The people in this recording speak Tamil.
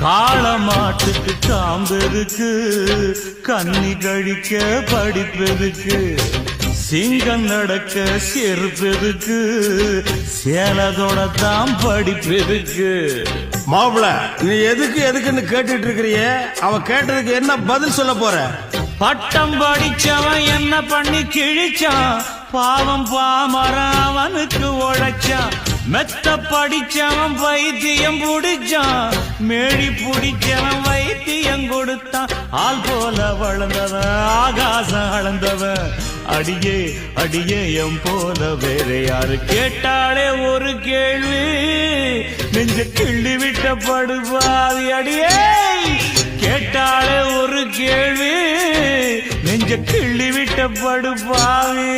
காளமாட்டுக்கு காம்பெருக்கு, கன்னி கழிக்க படிப்பெருக்கு, சிங்கம் நடக்க செருப்பெருக்கு, சேலத்தோட தான் படிப்பெருக்கு. மாப்பிள, நீ எதுக்குன்னு கேட்டுட்டு இருக்கிறிய? அவன் கேட்டதுக்கு என்ன பதில் சொல்ல போற? பட்டம் படிச்சவன் என்ன பண்ணி கிழிச்சான், பாவம் பாமரன் அவனுக்கு உழைச்சான். மெத்த படிச்சவன் வைத்தியம் புடிச்சான், மேடி புடிச்சவன் வைத்தியம் கொடுத்தான். ஆள் போல வளர்ந்தவன் ஆகாசம் அளந்தவன், அடியே அடியே எம் போல வேற யாரு கேட்டாலே ஒரு கேள்வி, நெஞ்ச கிள்ளி விட்ட படுபாவி. அடியே கேட்டாலே ஒரு கேள்வி, நெஞ்ச கிள்ளி விட்ட படுபாவி.